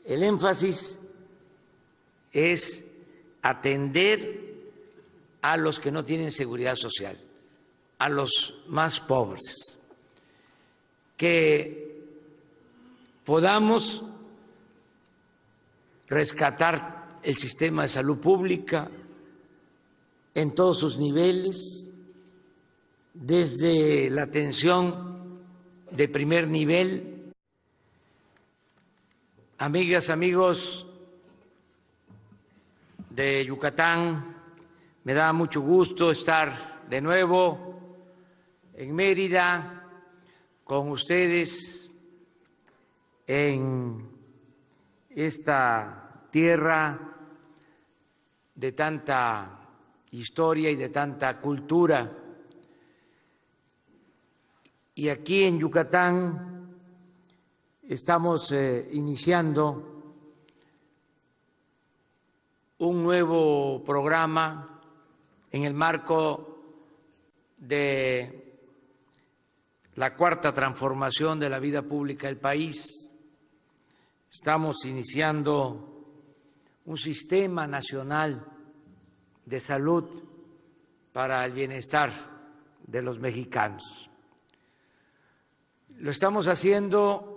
El énfasis es atender a los que no tienen seguridad social, a los más pobres, que podamos rescatar el sistema de salud pública en todos sus niveles, desde la atención de primer nivel. Amigas, amigos de Yucatán, me da mucho gusto estar de nuevo en Mérida con ustedes en esta tierra de tanta historia y de tanta cultura. Y aquí en Yucatán estamos iniciando un nuevo programa en el marco de la cuarta transformación de la vida pública del país. Estamos iniciando un sistema nacional de salud para el bienestar de los mexicanos. Lo estamos haciendo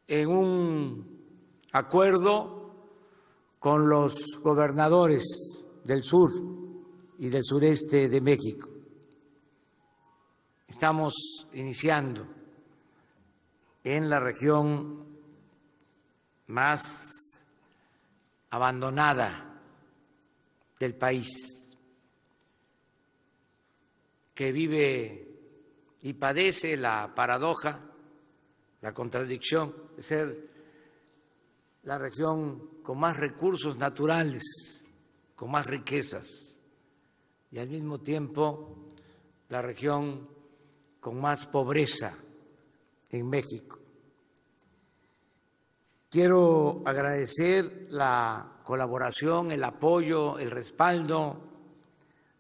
en un acuerdo con los gobernadores del sur y del sureste de México. Estamos iniciando en la región más abandonada del país, que vive y padece la paradoja, la contradicción de ser la región con más recursos naturales, con más riquezas, y al mismo tiempo la región con más pobreza en México. Quiero agradecer la colaboración, el apoyo, el respaldo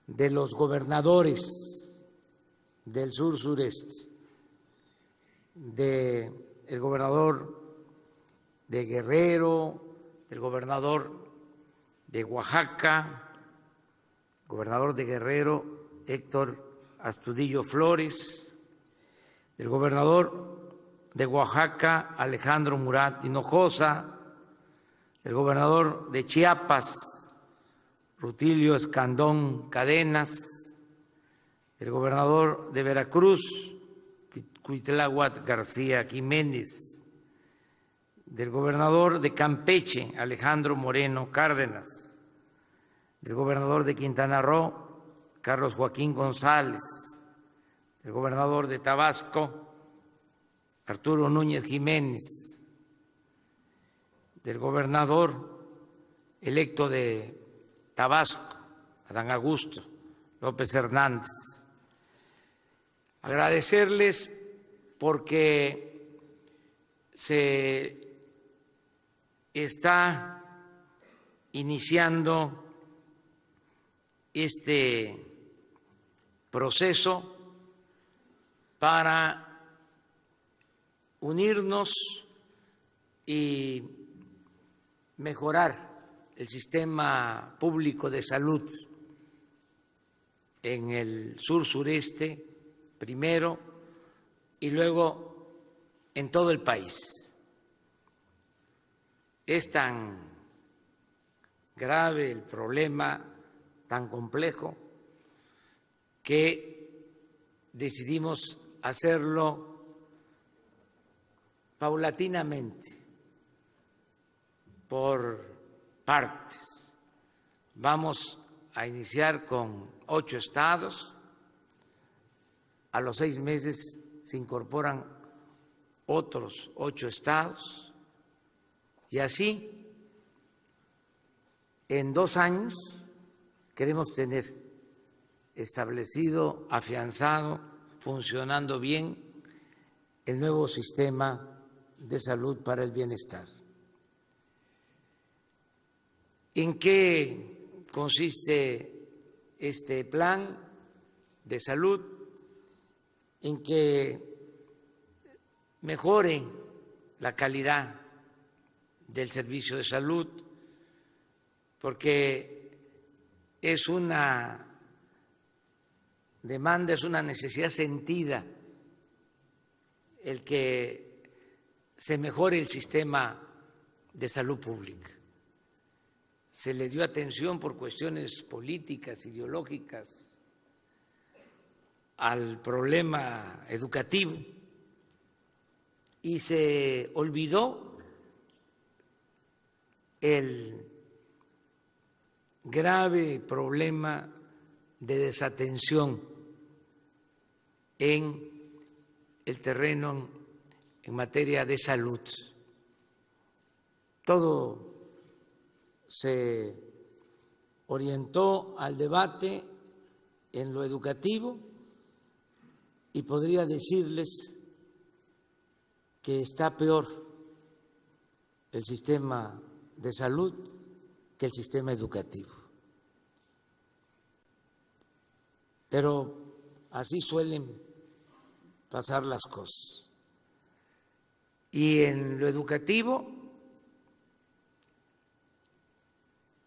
de los gobernadores del sur-sureste, del gobernador de Guerrero, del gobernador de Oaxaca, gobernador de Guerrero, Héctor Astudillo Flores, del gobernador de Oaxaca, Alejandro Murat Hinojosa, del gobernador de Chiapas, Rutilio Escandón Cadenas, del gobernador de Veracruz, Cuitláhuac García Jiménez, del gobernador de Campeche, Alejandro Moreno Cárdenas, del gobernador de Quintana Roo, Carlos Joaquín González, del gobernador de Tabasco, Arturo Núñez Jiménez, del gobernador electo de Tabasco, Adán Augusto López Hernández. Agradecerles porque se está iniciando este proceso para unirnos y mejorar el sistema público de salud en el sur-sureste primero y luego en todo el país. Es tan grave el problema, tan complejo, que decidimos hacerlo paulatinamente, por partes. Vamos a iniciar con 8 estados, a los 6 meses se incorporan otros 8 estados y así en 2 años queremos tener establecido, afianzado, funcionando bien el nuevo sistema de salud para el bienestar. ¿En qué consiste este plan de salud? En que mejore la calidad del servicio de salud, porque es una demanda, es una necesidad sentida el que se mejore el sistema de salud pública. Se le dio atención por cuestiones políticas, ideológicas, al problema educativo y se olvidó el grave problema de desatención en el terreno en materia de salud. Todo se orientó al debate en lo educativo y podría decirles que está peor el sistema de salud que el sistema educativo. Pero así suelen pasar las cosas. Y en lo educativo,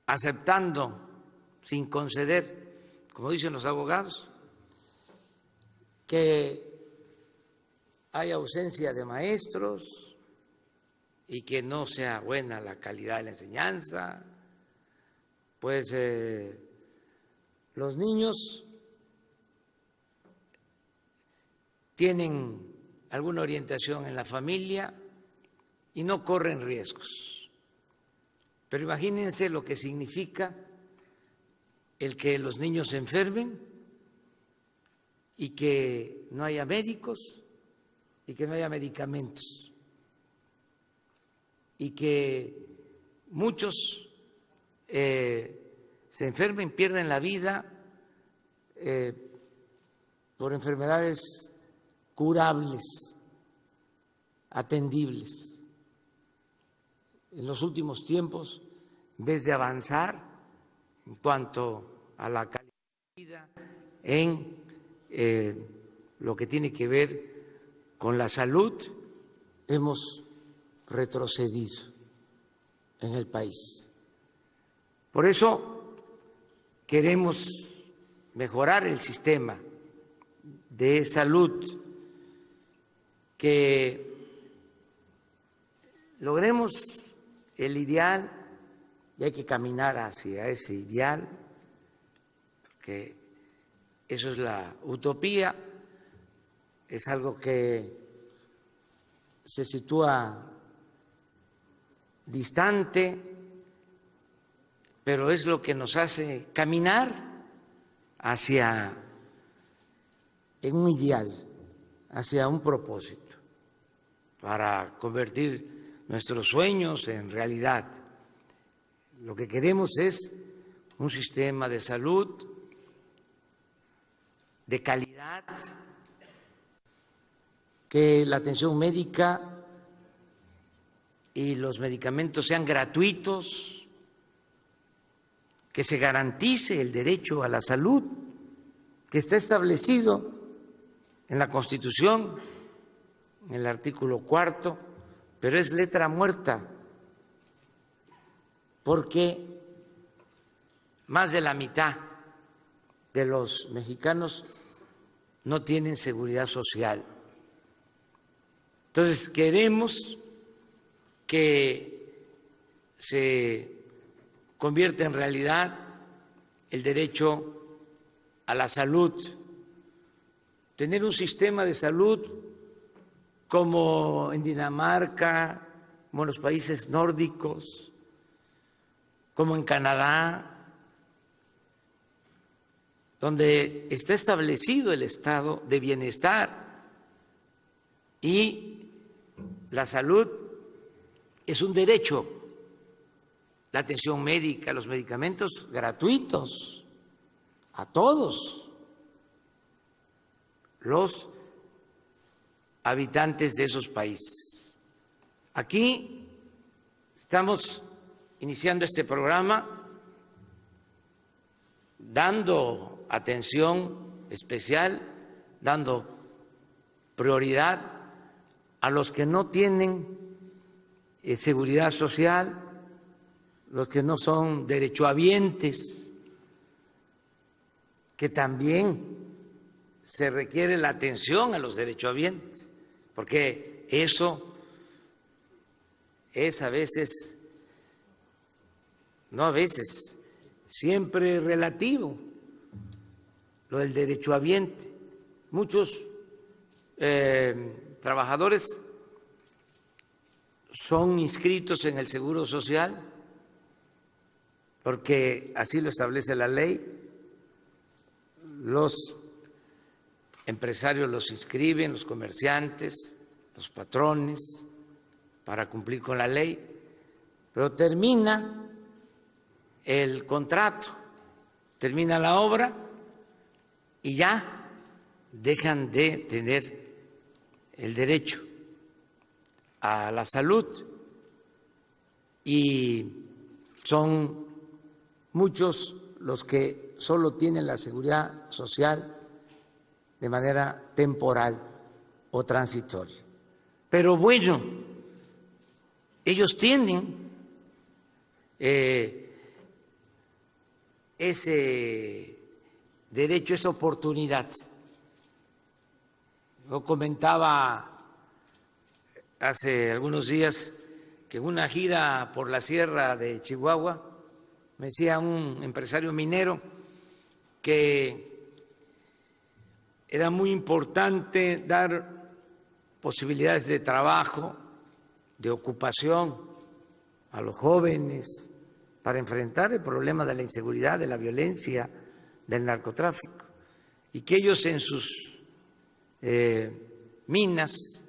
aceptando sin conceder, como dicen los abogados, que hay ausencia de maestros y que no sea buena la calidad de la enseñanza, pues los niños tienen alguna orientación en la familia y no corren riesgos. Pero imagínense lo que significa el que los niños se enfermen y que no haya médicos y que no haya medicamentos y que muchos se enfermen, pierden la vida por enfermedades curables, atendibles. En los últimos tiempos, en vez de avanzar en cuanto a la calidad de vida, en lo que tiene que ver con la salud, hemos retrocedido en el país. Por eso queremos mejorar el sistema de salud, que logremos el ideal, y hay que caminar hacia ese ideal, porque eso es la utopía, es algo que se sitúa distante, pero es lo que nos hace caminar hacia un ideal, hacia un propósito, para convertir nuestros sueños en realidad. Lo que queremos es un sistema de salud de calidad, que la atención médica y los medicamentos sean gratuitos, que se garantice el derecho a la salud, que está establecido en la Constitución, en el artículo 4, pero es letra muerta, porque más de la mitad de los mexicanos no tienen seguridad social. Entonces, queremos que se convierta en realidad el derecho a la salud, tener un sistema de salud como en Dinamarca, como en los países nórdicos, como en Canadá, donde está establecido el estado de bienestar y la salud es un derecho, la atención médica, los medicamentos gratuitos a todos los habitantes de esos países. Aquí estamos iniciando este programa dando atención especial, dando prioridad a los que no tienen seguridad social, los que no son derechohabientes, que también se requiere la atención a los derechohabientes, porque eso es a veces, no a veces, siempre relativo, lo del derechohabiente. Muchos trabajadores son inscritos en el Seguro Social porque así lo establece la ley. Los empresarios los inscriben, los comerciantes, los patrones, para cumplir con la ley, pero termina el contrato, termina la obra y ya dejan de tener el derecho a la salud, y son muchos los que solo tienen la seguridad social de manera temporal o transitoria. Pero bueno, ellos tienen ese derecho, esa oportunidad. Yo comentaba hace algunos días que en una gira por la sierra de Chihuahua me decía un empresario minero que era muy importante dar posibilidades de trabajo, de ocupación a los jóvenes para enfrentar el problema de la inseguridad, de la violencia, del narcotráfico, y que ellos en sus minas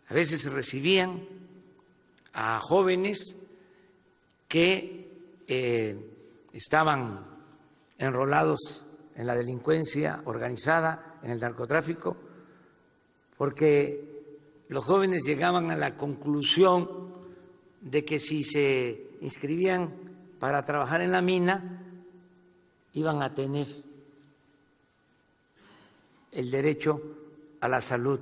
a veces recibían a jóvenes que estaban enrolados en la delincuencia organizada, en el narcotráfico, porque los jóvenes llegaban a la conclusión de que si se inscribían para trabajar en la mina, iban a tener el derecho a la salud,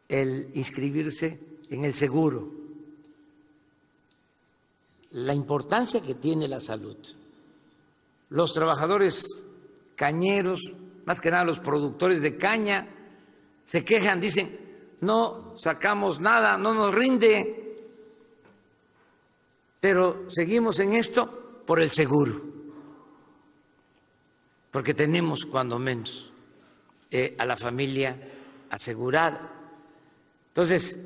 el inscribirse en el seguro, la importancia que tiene la salud. Los trabajadores cañeros, más que nada los productores de caña, se quejan, dicen, no sacamos nada, no nos rinde, pero seguimos en esto por el seguro, porque tenemos cuando menos a la familia asegurada. Entonces,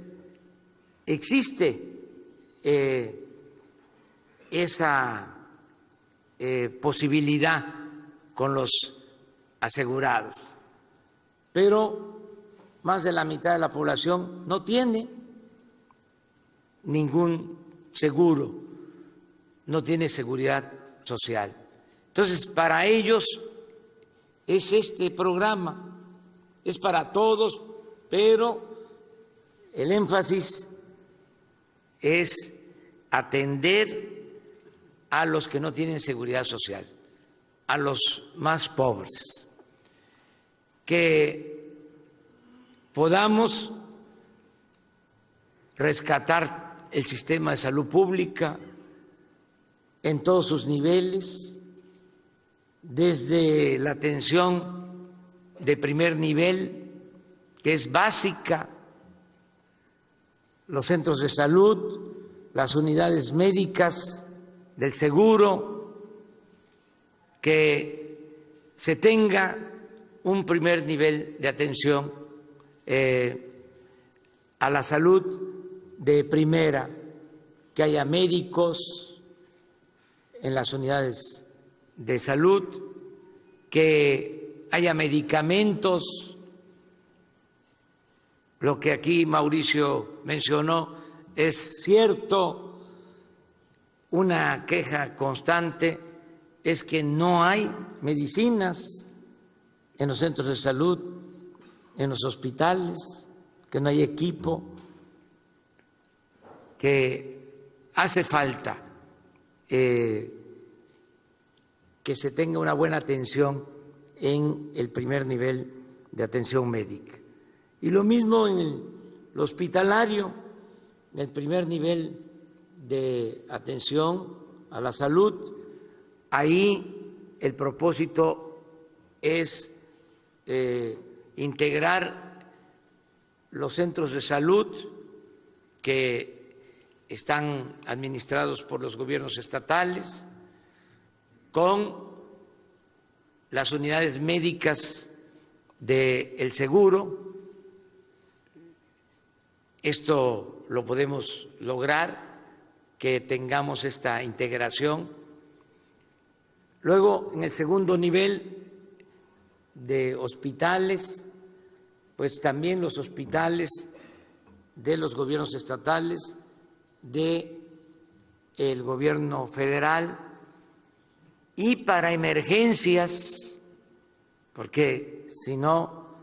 existe esa posibilidad con los asegurados, pero más de la mitad de la población no tiene ningún seguro, no tiene seguridad social. Entonces, para ellos es este programa, es para todos, pero el énfasis es atender a los que no tienen seguridad social, a los más pobres, que podamos rescatar el sistema de salud pública en todos sus niveles, desde la atención de primer nivel, que es básica, los centros de salud, las unidades médicas del seguro, que se tenga un primer nivel de atención a la salud de primera, que haya médicos en las unidades de salud, que haya medicamentos. Lo que aquí Mauricio mencionó es cierto. Una queja constante es que no hay medicinas en los centros de salud, en los hospitales, que no hay equipo, que hace falta que se tenga una buena atención en el primer nivel de atención médica. Y lo mismo en el hospitalario, el primer nivel de atención a la salud. Ahí el propósito es integrar los centros de salud que están administrados por los gobiernos estatales con las unidades médicas del seguro. Esto lo podemos lograr, que tengamos esta integración. Luego, en el segundo nivel de hospitales, pues también los hospitales de los gobiernos estatales, del gobierno federal, y para emergencias, porque si no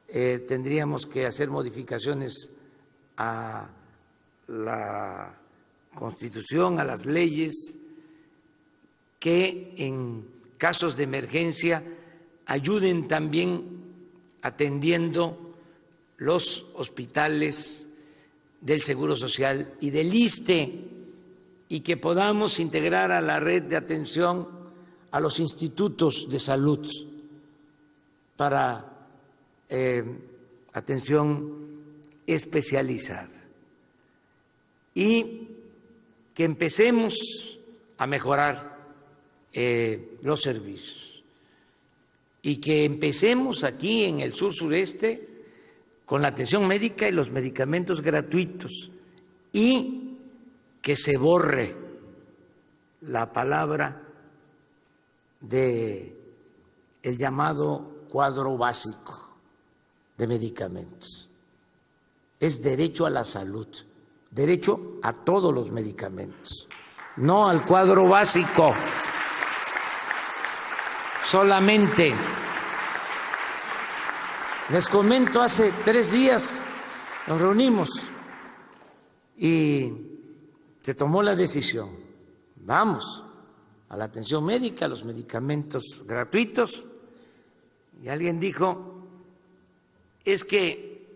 tendríamos que hacer modificaciones a la Constitución, a las leyes, que en casos de emergencia ayuden también atendiendo los hospitales del Seguro Social y del ISSSTE, y que podamos integrar a la red de atención a los institutos de salud para atención especializada, y que empecemos a mejorar los servicios, y que empecemos aquí en el sur sureste con la atención médica y los medicamentos gratuitos, y que se borre la palabra de el llamado cuadro básico de medicamentos. Es derecho a la salud, derecho a todos los medicamentos, no al cuadro básico solamente. Les comento, hace 3 días nos reunimos y se tomó la decisión, vamos a la atención médica, a los medicamentos gratuitos, y alguien dijo, es que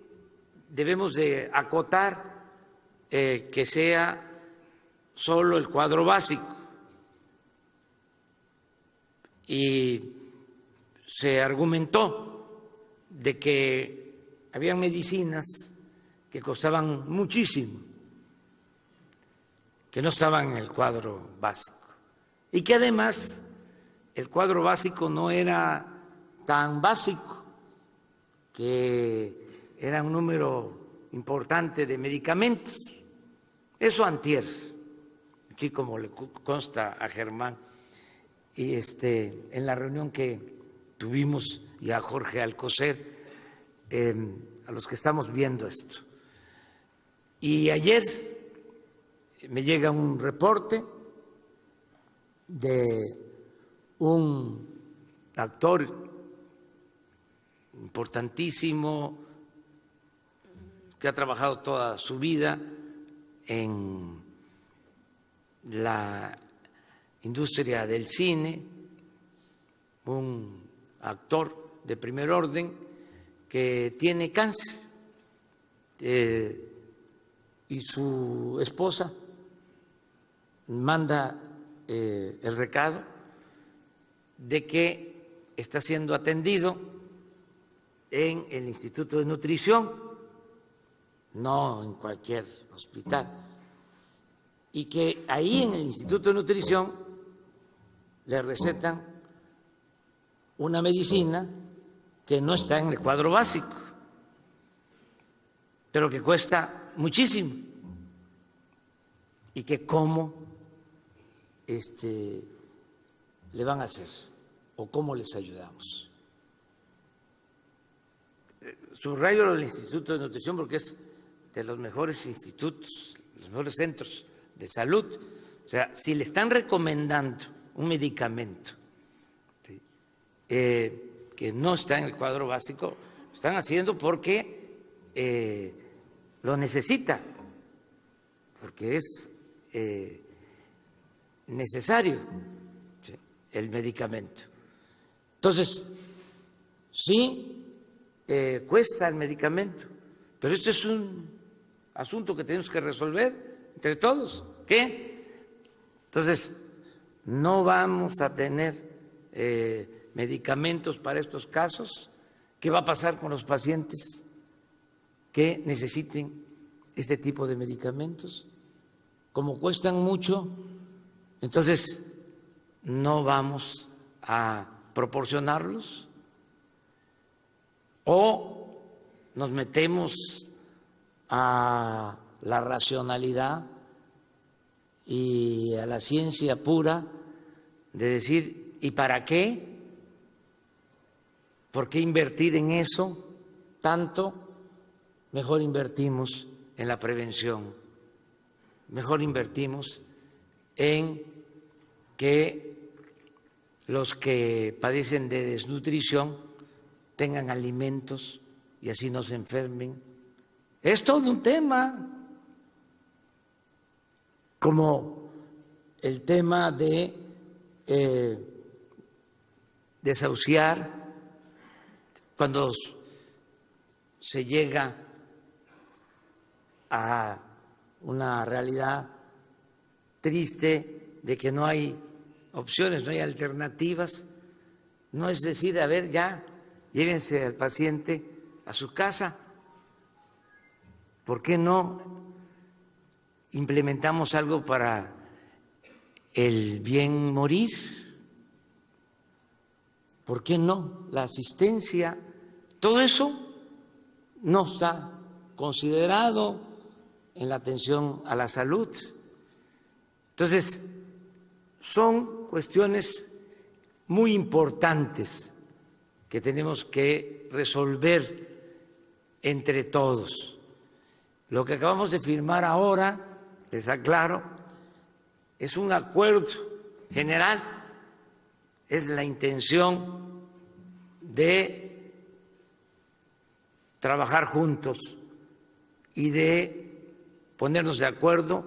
debemos de acotar que sea solo el cuadro básico, y se argumentó de que había medicinas que costaban muchísimo, que no estaban en el cuadro básico, y que además el cuadro básico no era tan básico, que era un número importante de medicamentos. Eso antier, aquí como le consta a Germán, y en la reunión que tuvimos, y a Jorge Alcocer, a los que estamos viendo esto. Y ayer me llega un reporte de un actor importantísimo que ha trabajado toda su vida en la industria del cine, un actor de primer orden que tiene cáncer, y su esposa manda el recado de que está siendo atendido en el Instituto de Nutrición, no en cualquier hospital, y que ahí en el Instituto de Nutrición le recetan una medicina que no está en el cuadro básico, pero que cuesta muchísimo, y que cómo le van a hacer o cómo les ayudamos. Subrayo el Instituto de Nutrición porque es de los mejores institutos, los mejores centros de salud. O sea, si le están recomendando un medicamento que no está en el cuadro básico, lo están haciendo porque lo necesita, porque es necesario, ¿sí?, el medicamento. Entonces, sí, cuesta el medicamento, pero esto es un asunto que tenemos que resolver entre todos. ¿Qué? Entonces, no vamos a tener medicamentos para estos casos. ¿Qué va a pasar con los pacientes que necesiten este tipo de medicamentos? Como cuestan mucho, entonces no vamos a proporcionarlos, o nos metemos a la racionalidad y a la ciencia pura de decir, ¿y para qué? ¿Por qué invertir en eso tanto? Mejor invertimos en la prevención, mejor invertimos en que los que padecen de desnutrición tengan alimentos y así no se enfermen. Es todo un tema, como el tema de desahuciar cuando se llega a una realidad triste de que no hay opciones, no hay alternativas. No es decir, a ver, ya, llévense al paciente a su casa. ¿Por qué no implementamos algo para el bien morir? ¿Por qué no? La asistencia, todo eso no está considerado en la atención a la salud. Entonces, son cuestiones muy importantes que tenemos que resolver entre todos. Lo que acabamos de firmar ahora, les aclaro, es un acuerdo general, es la intención de trabajar juntos y de ponernos de acuerdo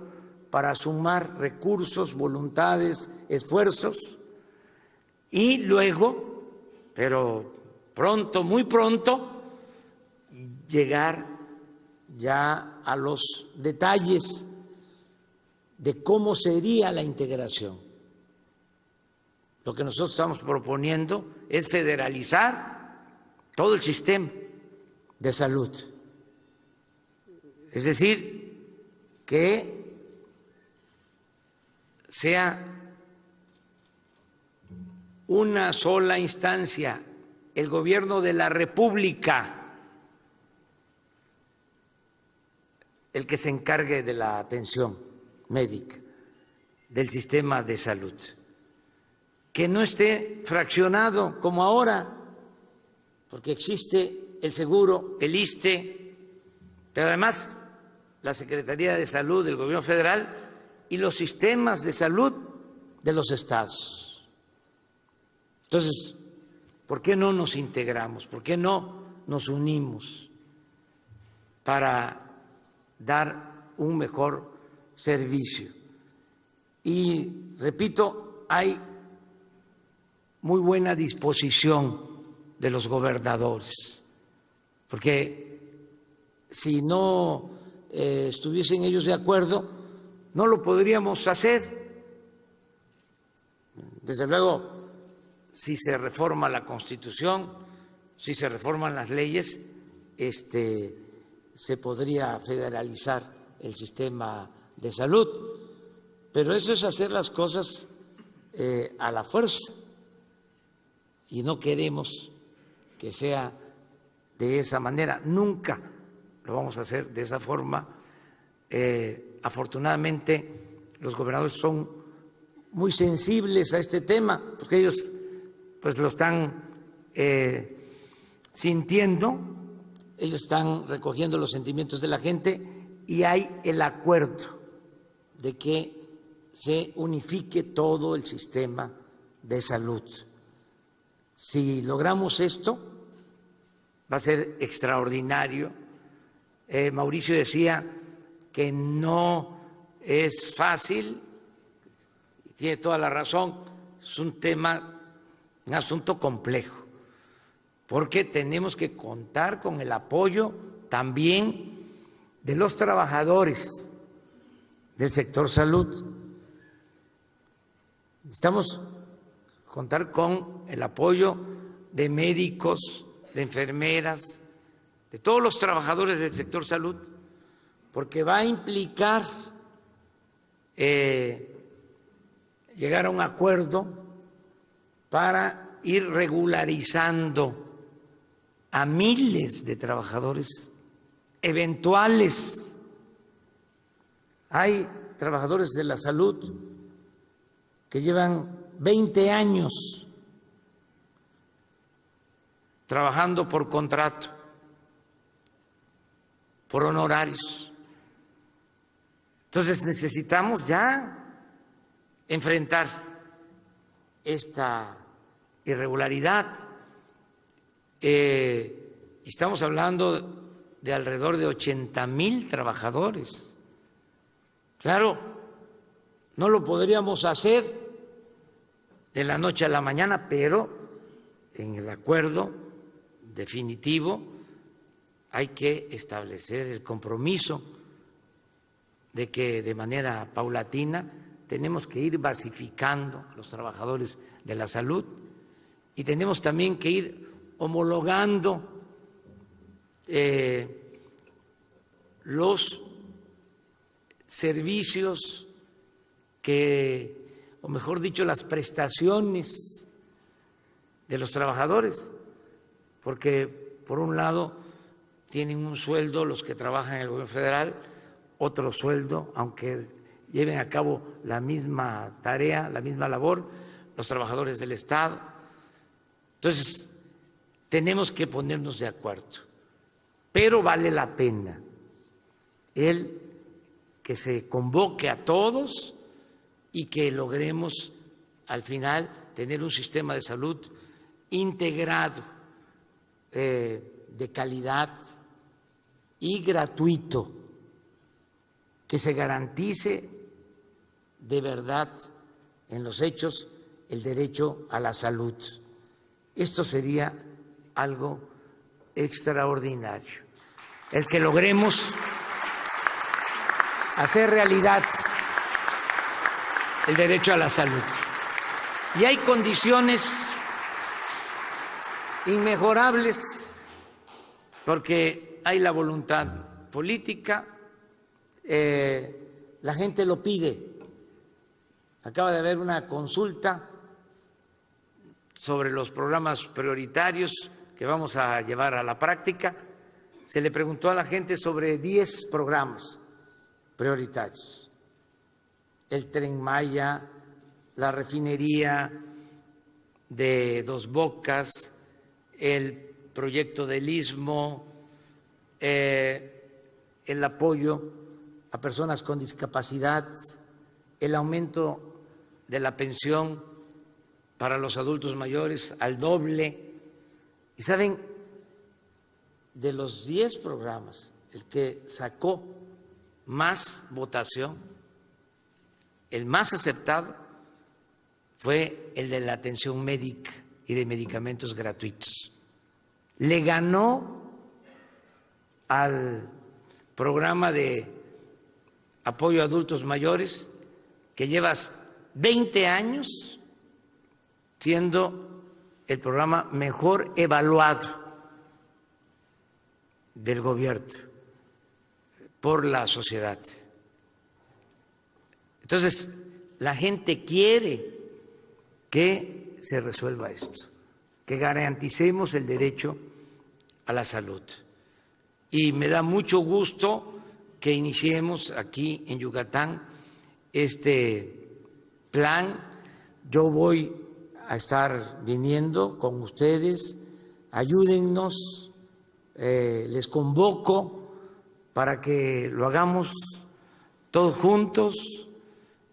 para sumar recursos, voluntades, esfuerzos y luego, pero pronto, muy pronto, llegar ya a los detalles de cómo sería la integración. Lo que nosotros estamos proponiendo es federalizar todo el sistema de salud. Es decir, que sea una sola instancia, el gobierno de la República, el que se encargue de la atención médica del sistema de salud, que no esté fraccionado como ahora, porque existe el seguro, el ISSSTE, pero además la Secretaría de Salud del Gobierno Federal y los sistemas de salud de los estados. Entonces, ¿por qué no nos integramos? ¿Por qué no nos unimos para dar un mejor servicio? Y repito, hay muy buena disposición de los gobernadores, porque si no estuviesen ellos de acuerdo, no lo podríamos hacer. Desde luego, si se reforma la Constitución, si se reforman las leyes, se podría federalizar el sistema de salud, pero eso es hacer las cosas a la fuerza y no queremos que sea de esa manera, nunca lo vamos a hacer de esa forma. Afortunadamente los gobernadores son muy sensibles a este tema, porque ellos pues lo están sintiendo, ellos están recogiendo los sentimientos de la gente y hay el acuerdo de que se unifique todo el sistema de salud. Si logramos esto, va a ser extraordinario. Mauricio decía que no es fácil, y tiene toda la razón, es un tema, un asunto complejo, porque tenemos que contar con el apoyo también de los trabajadores del sector salud. Necesitamos contar con el apoyo de médicos, de enfermeras, de todos los trabajadores del sector salud, porque va a implicar llegar a un acuerdo para ir regularizando a miles de trabajadores eventuales. Hay trabajadores de la salud que llevan 20 años trabajando por contrato, por honorarios. Entonces necesitamos ya enfrentar esta irregularidad. Estamos hablando de alrededor de 80,000 trabajadores. Claro, no lo podríamos hacer de la noche a la mañana, pero en el acuerdo definitivo hay que establecer el compromiso de que de manera paulatina tenemos que ir basificando a los trabajadores de la salud y tenemos también que ir homologando los servicios o mejor dicho, las prestaciones de los trabajadores, porque por un lado tienen un sueldo los que trabajan en el gobierno federal, otro sueldo, aunque lleven a cabo la misma tarea, la misma labor, los trabajadores del Estado. Entonces, tenemos que ponernos de acuerdo, pero vale la pena el que se convoque a todos y que logremos al final tener un sistema de salud integrado, de calidad y gratuito, que se garantice de verdad en los hechos el derecho a la salud. Esto sería algo extraordinario, el que logremos hacer realidad el derecho a la salud. Y hay condiciones inmejorables porque hay la voluntad política, la gente lo pide. Acaba de haber una consulta sobre los programas prioritarios que vamos a llevar a la práctica. Se le preguntó a la gente sobre 10 programas prioritarios: el Tren Maya, la refinería de Dos Bocas, el proyecto del Istmo, el apoyo a personas con discapacidad, el aumento de la pensión para los adultos mayores al doble. Y saben, de los 10 programas, el que sacó más votación, el más aceptado, fue el de la atención médica y de medicamentos gratuitos. Le ganó al programa de apoyo a adultos mayores, que llevas 20 años siendo el programa mejor evaluado del gobierno por la sociedad. Entonces, la gente quiere que se resuelva esto, que garanticemos el derecho a la salud. Y me da mucho gusto que iniciemos aquí en Yucatán este plan. Yo voy a estar viniendo con ustedes, ayúdennos, les convoco para que lo hagamos todos juntos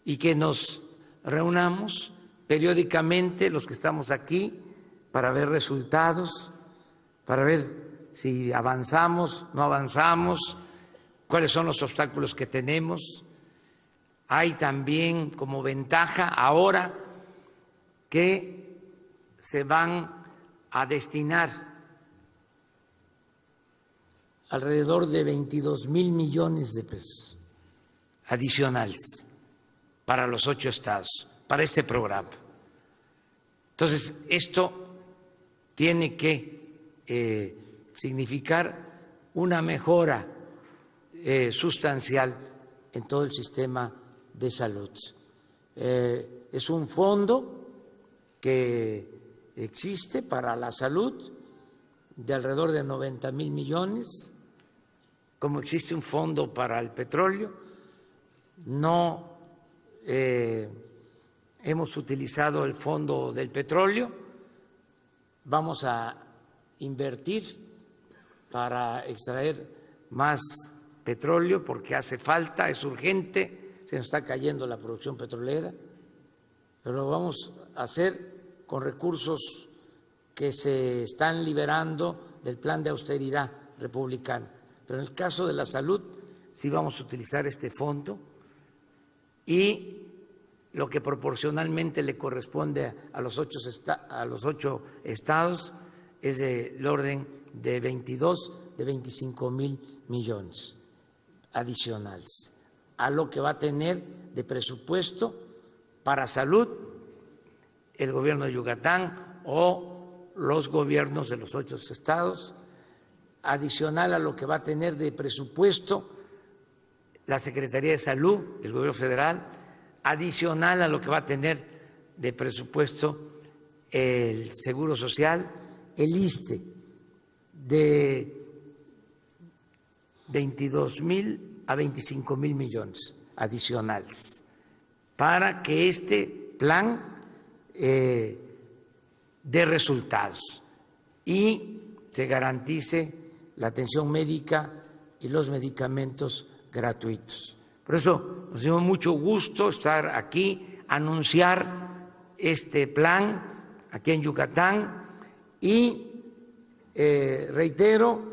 y que nos reunamos periódicamente los que estamos aquí para ver resultados, para ver si avanzamos, no avanzamos, cuáles son los obstáculos que tenemos. Hay también como ventaja ahora que se van a destinar alrededor de 22,000 millones de pesos adicionales para los 8 estados, para este programa. Entonces, esto tiene que significar una mejora sustancial en todo el sistema de salud. Es un fondo que existe para la salud de alrededor de 90,000 millones, como existe un fondo para el petróleo. No hemos utilizado el fondo del petróleo, vamos a invertir para extraer más petróleo porque hace falta, es urgente, se nos está cayendo la producción petrolera, pero lo vamos a hacer con recursos que se están liberando del plan de austeridad republicano. Pero en el caso de la salud sí vamos a utilizar este fondo y lo que proporcionalmente le corresponde a los 8 estados es del orden de 25,000 millones adicionales a lo que va a tener de presupuesto para salud el gobierno de Yucatán o los gobiernos de los 8 estados, adicional a lo que va a tener de presupuesto la Secretaría de Salud del gobierno federal, adicional a lo que va a tener de presupuesto el Seguro Social, el ISSSTE, de 22,000 a 25,000 millones adicionales, para que este plan dé resultados y se garantice la atención médica y los medicamentos gratuitos. Por eso nos dio mucho gusto estar aquí, anunciar este plan aquí en Yucatán y reitero,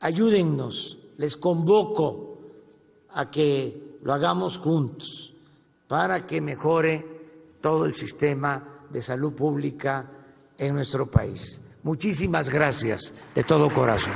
ayúdennos, les convoco a que lo hagamos juntos para que mejore todo el sistema de salud pública en nuestro país. Muchísimas gracias de todo corazón.